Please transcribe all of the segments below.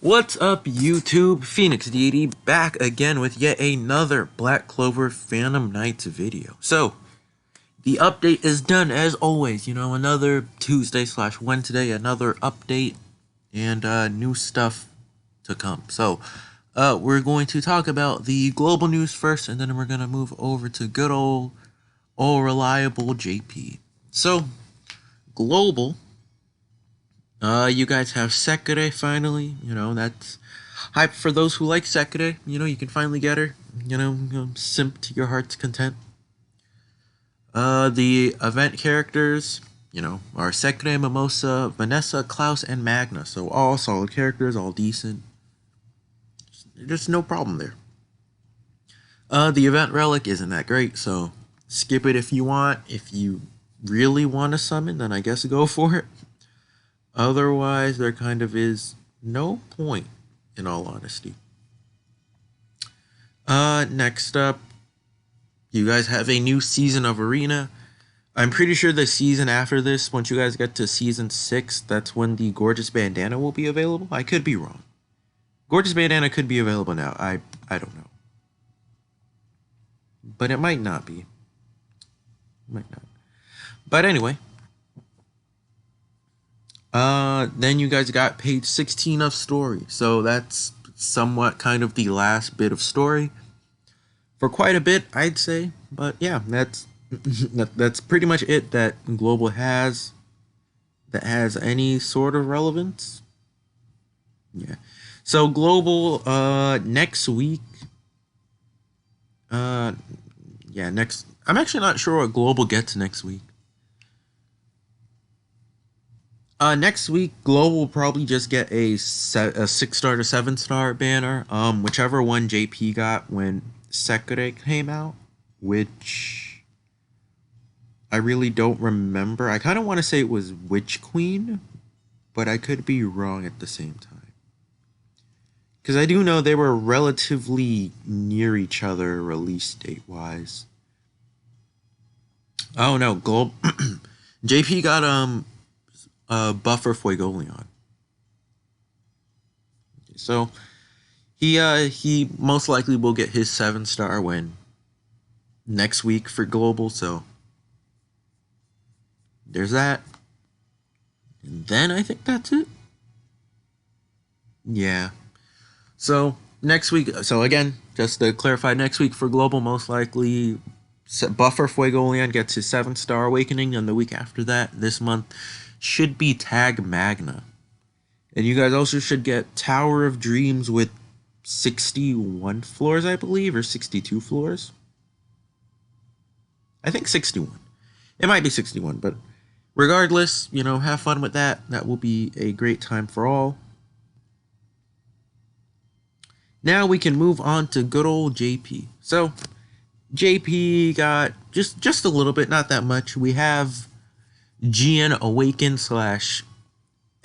What's up, YouTube? Phoenix Deity back again with yet another Black Clover Phantom Knights video. So, the update is done as always. You know, another Tuesday/Wednesday, another update, and new stuff to come. So, we're going to talk about the global news first, and then we're going to move over to good old reliable JP. So, global. You guys have Sekire finally. You know, that's hype for those who like Sekire. You know, you can finally get her. Simp to your heart's content. The event characters, are Sekire, Mimosa, Vanessa, Klaus, and Magna. So all solid characters, all decent. There's no problem there. The event relic isn't that great, so skip it if you want. If you really want to summon, then I guess go for it. Otherwise, there kind of is no point, in all honesty. Next up, you guys have a new season of Arena. I'm pretty sure the season after this, once you guys get to season 6, that's when the Gorgeous Bandana will be available. I could be wrong. Gorgeous Bandana could be available now. I don't know. But it might not be. Might not. But anyway. Then you guys got page 16 of story. So that's somewhat kind of the last bit of story. For quite a bit, I'd say. But yeah, that's that's pretty much it that Global has that has any sort of relevance. Yeah. So Global next week next I'm actually not sure what Global gets next week. Next week, Global will probably just get a 6-star to 7-star banner. Whichever one JP got when Sekire came out, which I really don't remember. I kind of want to say it was Witch Queen, but I could be wrong at the same time. Because I do know they were relatively near each other release date-wise. Oh no, JP got Buffer Fuegoleon. So he most likely will get his 7-star win next week for Global, so there's that. And then I think that's it. Yeah. So next week, so again, just to clarify, next week for Global, most likely Buffer Fuegoleon gets his 7-star awakening, and the week after that, this month, should be Tag Magna. And you guys also should get Tower of Dreams with 61 floors, I believe, or 62 floors. I think 61. It might be 61, but regardless, have fun with that. That will be a great time for all. Now we can move on to good old JP. So, JP got just a little bit, not that much. We have GN Awaken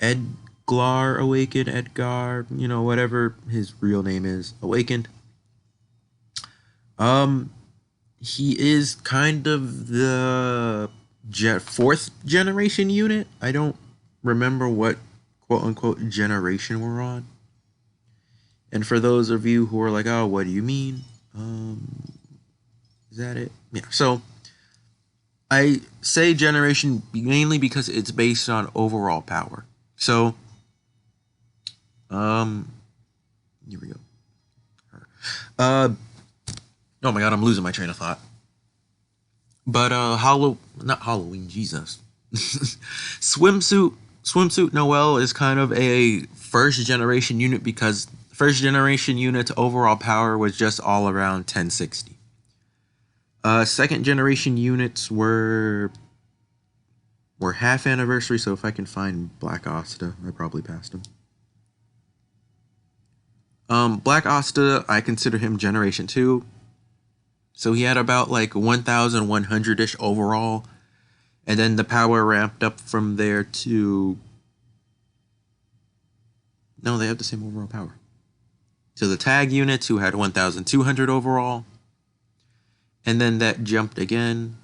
/ Edgar Awaken, Edgar, whatever his real name is, Awakened. He is kind of the 4th generation unit. I don't remember what quote-unquote generation we're on. And for those of you who are like, oh, what do you mean? Is that it? Yeah, so I say generation mainly because it's based on overall power. So, here we go. Oh my god, I'm losing my train of thought. But not Halloween, Jesus. Swimsuit Noelle is kind of a 1st generation unit because 1st generation unit's overall power was just all around 1060. 2nd generation units were half anniversary, so if I can find Black Asta, I probably passed him. Black Asta, I consider him generation 2. So he had about like 1,100-ish overall. And then the power ramped up from there to... No, they have the same overall power. To the tag units, who had 1,200 overall. And then that jumped again.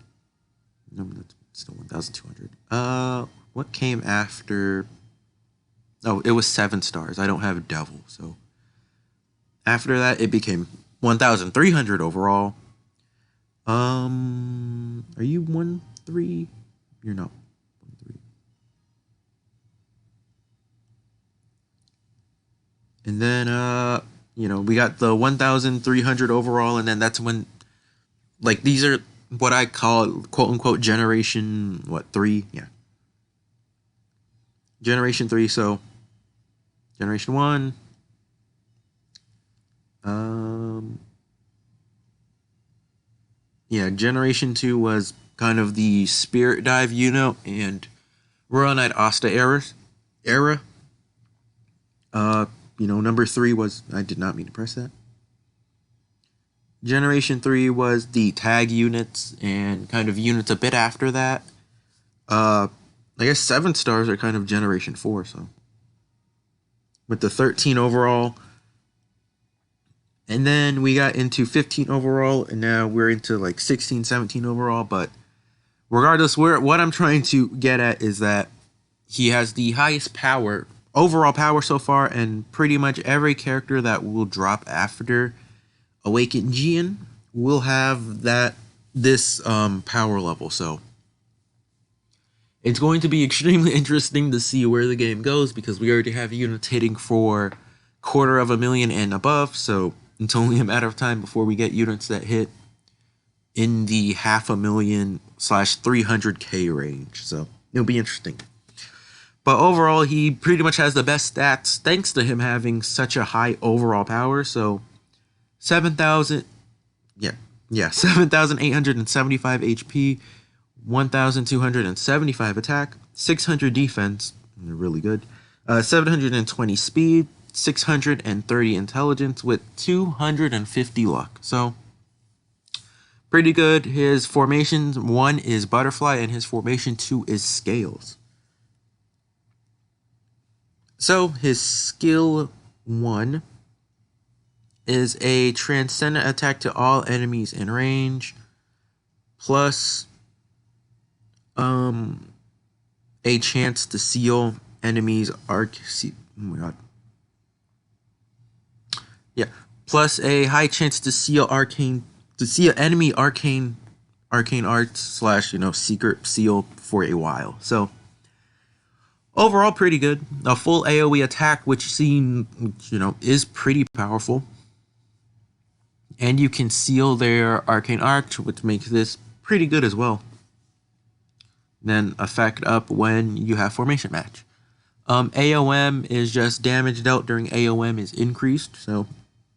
No, that's still 1,200. What came after Oh, it was 7 stars. I don't have Devil, so after that it became 1,300 overall. Are you 1-3? You're not 1-3. And then you know, we got the 1,300 overall, and then that's when, like, these are what I call quote unquote generation 3, yeah, generation 3. So generation 1, yeah, generation 2 was kind of the Spirit Dive, you know, and Royal Knight Asta era. You know, number 3 was, I did not mean to press that. Generation 3 was the tag units and kind of units a bit after that. I guess 7 stars are kind of Generation 4, so. With the 13 overall. And then we got into 15 overall, and now we're into like 16, 17 overall. But regardless, what I'm trying to get at is that he has the highest power, overall power so far, and pretty much every character that will drop after Awakened Gian will have this power level. So it's going to be extremely interesting to see where the game goes, because we already have units hitting for 250,000 and above. So it's only a matter of time before we get units that hit in the 500,000/300K range. So it'll be interesting. But overall, he pretty much has the best stats thanks to him having such a high overall power. So 7,000, 7,875 HP, 1,275 attack, 600 defense, really good, 720 speed, 630 intelligence with 250 luck. So pretty good. His formations, 1 is butterfly and his formation 2 is scales. So his skill 1 is a transcendent attack to all enemies in range, plus a chance to seal enemies plus a high chance to seal enemy arcane arts / secret seal for a while. So overall pretty good. A full AoE attack, which is pretty powerful. And you can seal their arcane arch, which makes this pretty good as well. Then effect up when you have formation match. AOM is just damage dealt during AOM is increased, so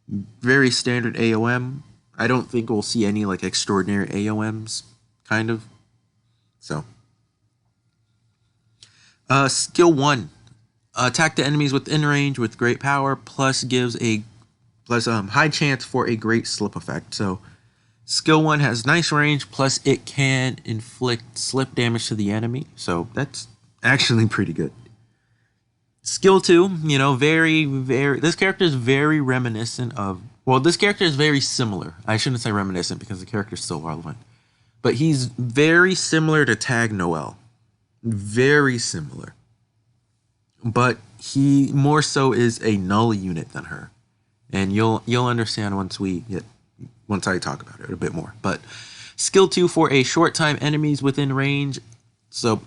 very standard AOM. I don't think we'll see any like extraordinary AOMs, kind of. So skill 1, attack the enemies within range with great power, plus gives a high chance for a great slip effect. So skill 1 has nice range, plus it can inflict slip damage to the enemy. So that's actually pretty good. Skill 2, this character is very reminiscent of, this character is very similar. I shouldn't say reminiscent because the character is still relevant. But he's very similar to Tag Noel. Very similar. But he more so is a null unit than her. And you'll understand once I talk about it a bit more. But skill 2, for a short time enemies within range. So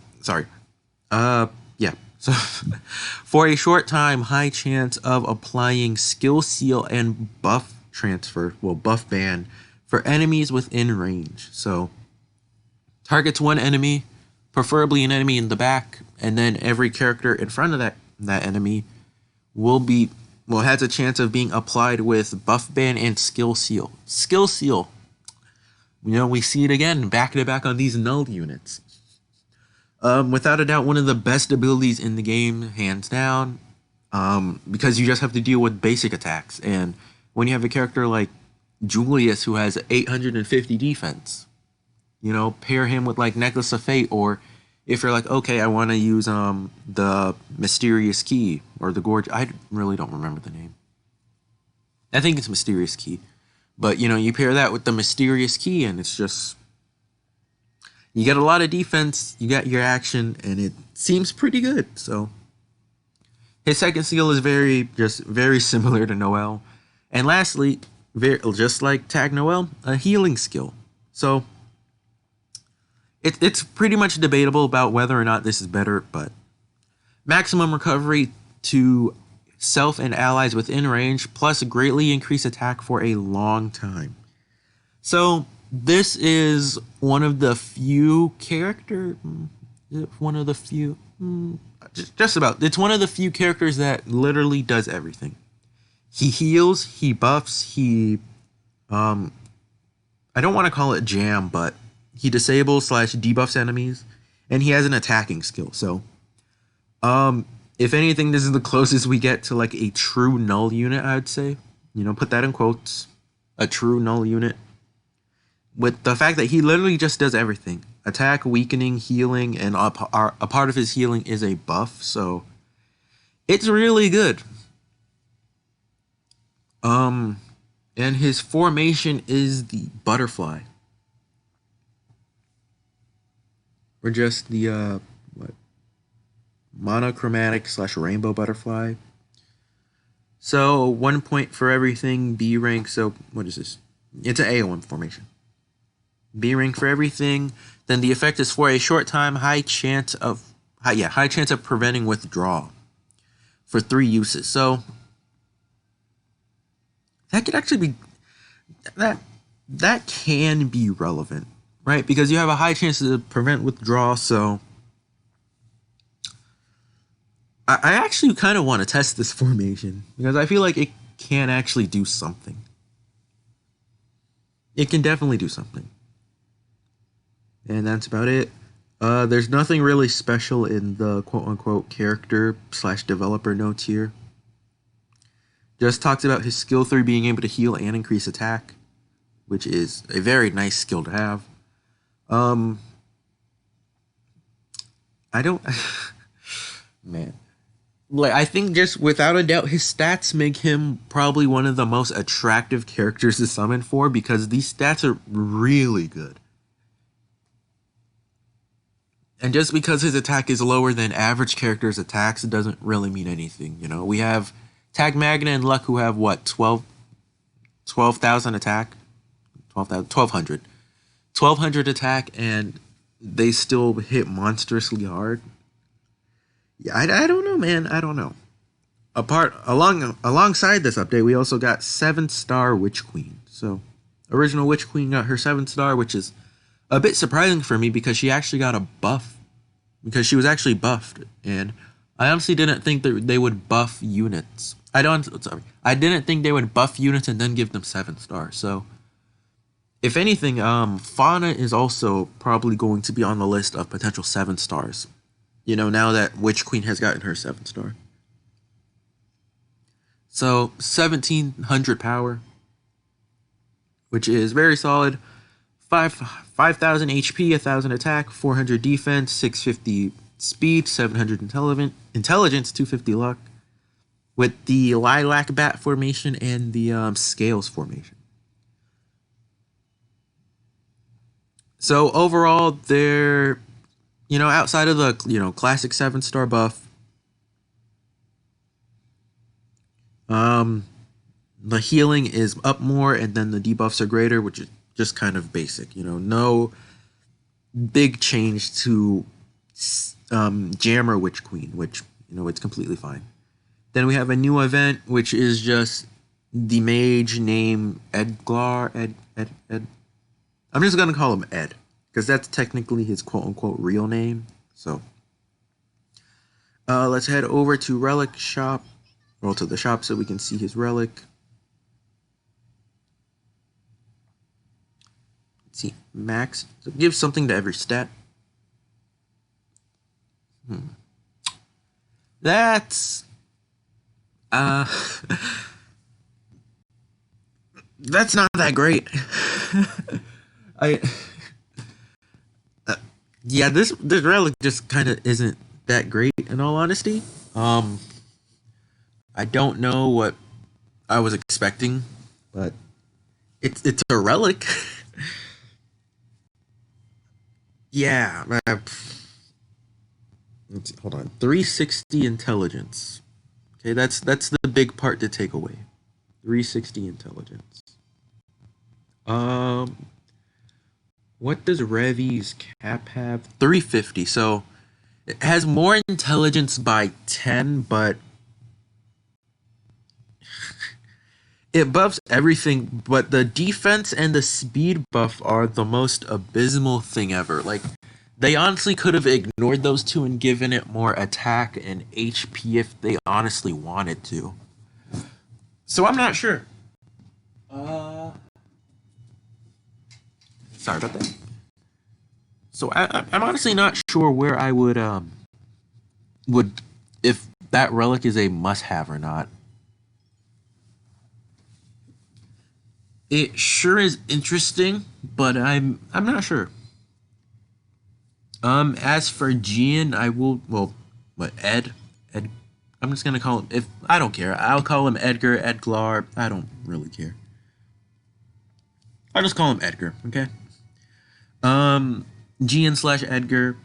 for a short time, high chance of applying skill seal and buff ban for enemies within range. So targets one enemy, preferably an enemy in the back, and then every character in front of that enemy has a chance of being applied with buff ban and skill seal. Skill seal, we see it again back to back on these null units. Without a doubt, one of the best abilities in the game, hands down, because you just have to deal with basic attacks. And when you have a character like Julius who has 850 defense, pair him with like Necklace of Fate, or if you're like, okay, I want to use the Mysterious Key or the Gorge. I really don't remember the name. I think it's Mysterious Key. But, you pair that with the Mysterious Key and it's just, you get a lot of defense, you got your action, and it seems pretty good. So His second skill is very similar to Noel. And lastly, just like Tag Noel, a healing skill. So it's pretty much debatable about whether or not this is better, but maximum recovery to self and allies within range, plus greatly increase attack for a long time. So this is one of the few it's one of the few characters that literally does everything. He heals, he buffs, I don't want to call it jam, but he disables / debuffs enemies, and he has an attacking skill. So if anything, this is the closest we get to like a true null unit, I'd say. Put that in quotes. A true null unit. With the fact that he literally just does everything. Attack, weakening, healing, and a part of his healing is a buff. So it's really good. And his formation is the butterfly. Or just the monochromatic / rainbow butterfly. So 1 point for everything, B rank. So what is this? It's an AOM formation. B rank for everything. Then the effect is for a short time, high chance of preventing withdrawal for 3 uses. So that could actually be that can be relevant, right? Because you have a high chance to prevent withdrawal. So I actually kind of want to test this formation because I feel like it can actually do something. It can definitely do something. And that's about it. There's nothing really special in the quote-unquote character / developer notes here. Just talks about his skill 3 being able to heal and increase attack, which is a very nice skill to have. I don't... Man. Like, I think just without a doubt, his stats make him probably one of the most attractive characters to summon for because these stats are really good. And just because his attack is lower than average characters' attacks, it doesn't really mean anything. We have Tag Magna and Luck who have what, 12,000 attack? 1,200. 1,200 attack, and they still hit monstrously hard. Yeah, I don't know, man. I don't know. Alongside this update, we also got 7-star Witch Queen. So, original Witch Queen got her 7-star, which is a bit surprising for me because she actually got a buff. Because she was actually buffed, and I honestly didn't think that they would buff units. I didn't think they would buff units and then give them 7 stars. So, if anything, Fauna is also probably going to be on the list of potential 7 stars. Now that Witch Queen has gotten her 7-star. So, 1,700 power, which is very solid. 5,000 HP, 1,000 attack, 400 defense, 650 speed, 700 intelligence, 250 luck. With the Lilac Bat formation and the Scales formation. So overall, they're, outside of the, classic 7-star buff, the healing is up more, and then the debuffs are greater, which is just kind of basic. No big change to Jammer Witch Queen, which, it's completely fine. Then we have a new event, which is just the mage named Edgar. Ed. I'm just going to call him Ed, because that's technically his quote-unquote real name. So, let's head over to Relic Shop. Well, to the shop so we can see his relic. Let's see, max. So give something to every stat. That's... that's not that great. Yeah, this relic just kind of isn't that great in all honesty. I don't know what I was expecting, but it's a relic. Yeah, let's see, hold on. 360 intelligence. Okay, that's the big part to take away. 360 intelligence. Um, what does Revy's cap have? 350. So it has more intelligence by 10, but it buffs everything. But the defense and the speed buff are the most abysmal thing ever. Like, they honestly could have ignored those two and given it more attack and HP if they honestly wanted to. So I'm not sure. Sorry about that. So I'm honestly not sure where I would if that relic is a must-have or not. It sure is interesting, but I'm not sure. As for Gian, I will what Ed. I'm just gonna call him, if I don't care. I'll call him Edgar, Edglar. I don't really care. I'll just call him Edgar, okay? Gian slash Edgar.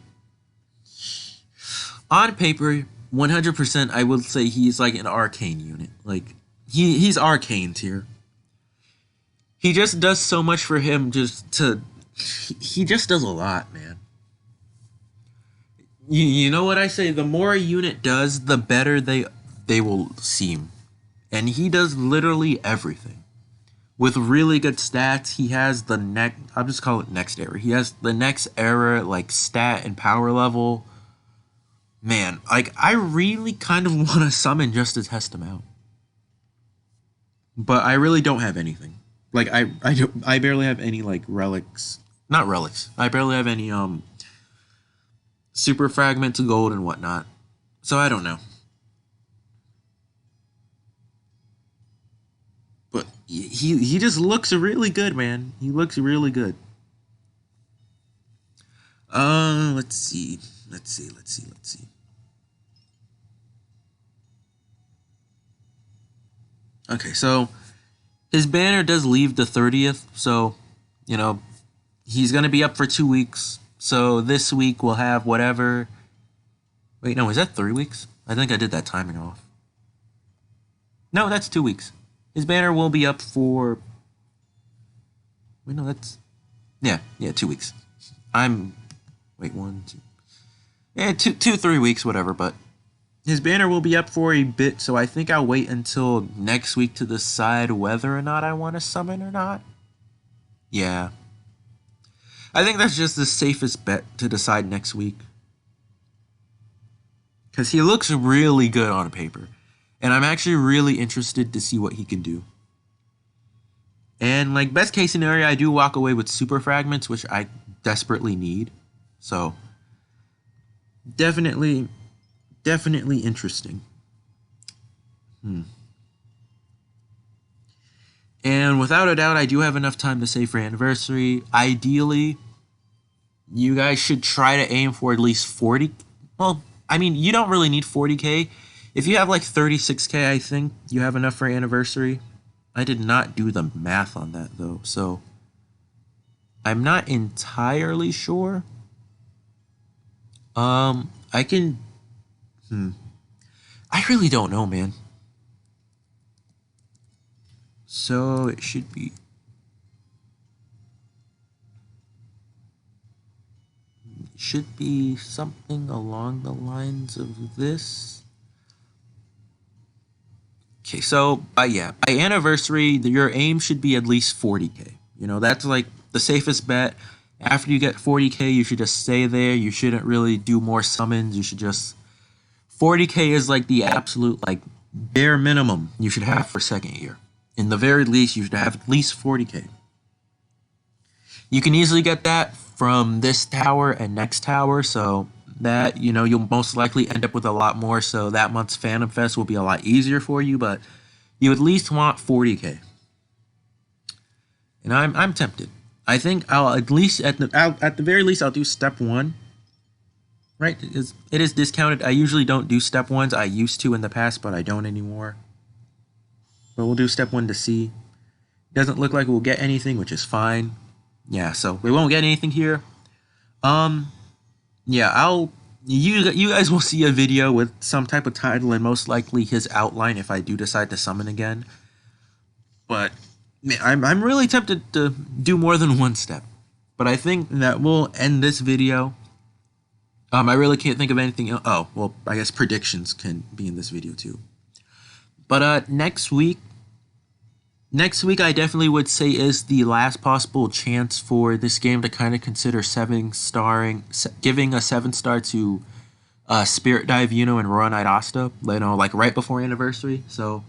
On paper, 100%, I would say he's like an arcane unit. Like, he's arcane tier. He just does so much for him he just does a lot, man. You know what I say? The more a unit does, the better they will seem. And he does literally everything. With really good stats, he has I'll just call it next era. He has the next era, like, stat and power level. Man, like, I really kind of want to summon just to test him out. But I really don't have anything. Like, I barely have any, like, relics. Not relics. I barely have any, super fragments of gold and whatnot. So I don't know. But he just looks really good, man. He looks really good. Let's see. Okay, so his banner does leave the 30th, so, you know, he's going to be up for 2 weeks. So this week we'll have whatever. Wait, no, is that 3 weeks? I think I did that timing off. No, that's 2 weeks. His banner will be up for... Wait, no, that's... Yeah, 2 weeks. Wait, 1, 2... Yeah, 3 weeks, whatever, but... His banner will be up for a bit, so I think I'll wait until next week to decide whether or not I want to summon or not. Yeah. I think that's just the safest bet to decide next week. Because he looks really good on paper. And I'm actually really interested to see what he can do. And, like, best case scenario, I do walk away with super fragments, which I desperately need. So, definitely interesting. And without a doubt, I do have enough time to save for anniversary. Ideally, you guys should try to aim for at least 40. Well, I mean, you don't really need 40k. If you have like 36k, I think you have enough for anniversary. I did not do the math on that, though, so I'm not entirely sure. I can... I really don't know, man. So it should be... should be something along the lines of this. Okay, so by anniversary, your aim should be at least 40k. You know, that's like the safest bet. After you get 40k, you should just stay there. You shouldn't really do more summons. You should just... 40k is like the absolute, like, bare minimum you should have for second year. In the very least, you should have at least 40k. You can easily get that from this tower and next tower, so that, you know, you'll most likely end up with a lot more, so that month's Phantom Fest will be a lot easier for you, but you at least want 40k. And I'm tempted. I think I'll at least, at the very least, I'll do step 1. Right? It is discounted. I usually don't do step 1s. I used to in the past, but I don't anymore. But we'll do step 1 to see. Doesn't look like we'll get anything, which is fine. Yeah, so we won't get anything here. Yeah, I'll you guys will see a video with some type of title and most likely his outline if I do decide to summon again. But man, I'm really tempted to do more than one step. But I think that we'll end this video. I really can't think of anything else. Oh, well, I guess predictions can be in this video too. But next week I definitely would say is the last possible chance for this game to kind of consider giving a 7-star to Spirit Dive Yuno and Royal Knight Asta, you know, like right before anniversary. So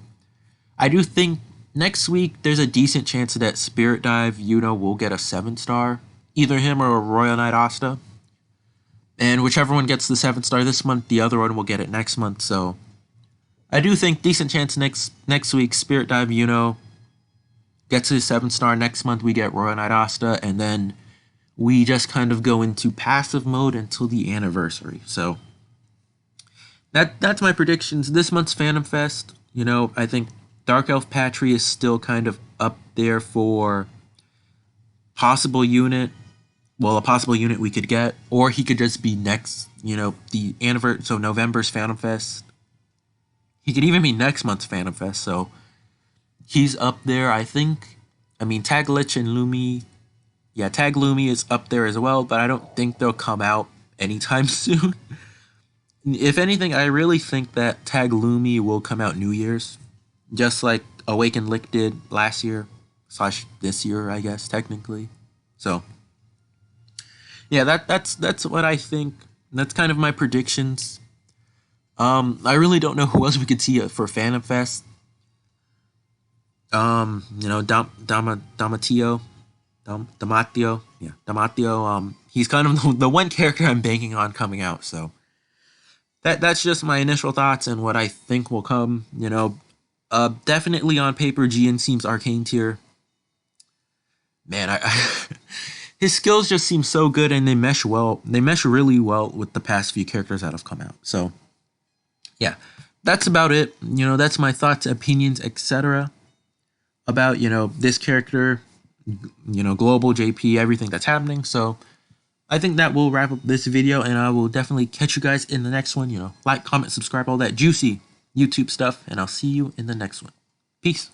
I do think next week there's a decent chance that Spirit Dive Yuno will get a 7-star, either him or Royal Knight Asta. And whichever one gets the 7-star this month, the other one will get it next month. So I do think decent chance next week Spirit Dive Yuno gets his 7-star. Next month we get Royal Knight Asta, and then we just kind of go into passive mode until the anniversary. So that's my predictions. This month's Phantom Fest, you know, I think Dark Elf Patry is still kind of up there for possible unit. Well, a possible unit we could get, or he could just be next, you know, the anniversary. So November's Phantom Fest. He could even be next month's Phantom Fest. So he's up there, I think. I mean, Tag Lich and Lumi. Yeah, Tag Lumi is up there as well, but I don't think they'll come out anytime soon. If anything, I really think that Tag Lumi will come out New Year's. Just like Awakened Lick did last year. / this year, I guess, technically. So yeah, that's what I think. That's kind of my predictions. I really don't know who else we could see for Phantom Fest. You know, Damatio. Yeah, Damatio. He's kind of the one character I'm banking on coming out. So that's just my initial thoughts and what I think will come. You know, definitely on paper, Gian seems arcane tier. Man, I his skills just seem so good, and they mesh well. They mesh really well with the past few characters that have come out. So yeah, that's about it. You know, that's my thoughts, opinions, etc. about, you know, this character, you know, global JP, everything that's happening. So I think that will wrap up this video, and I will definitely catch you guys in the next one. You know, like, comment, subscribe, all that juicy YouTube stuff, and I'll see you in the next one. Peace.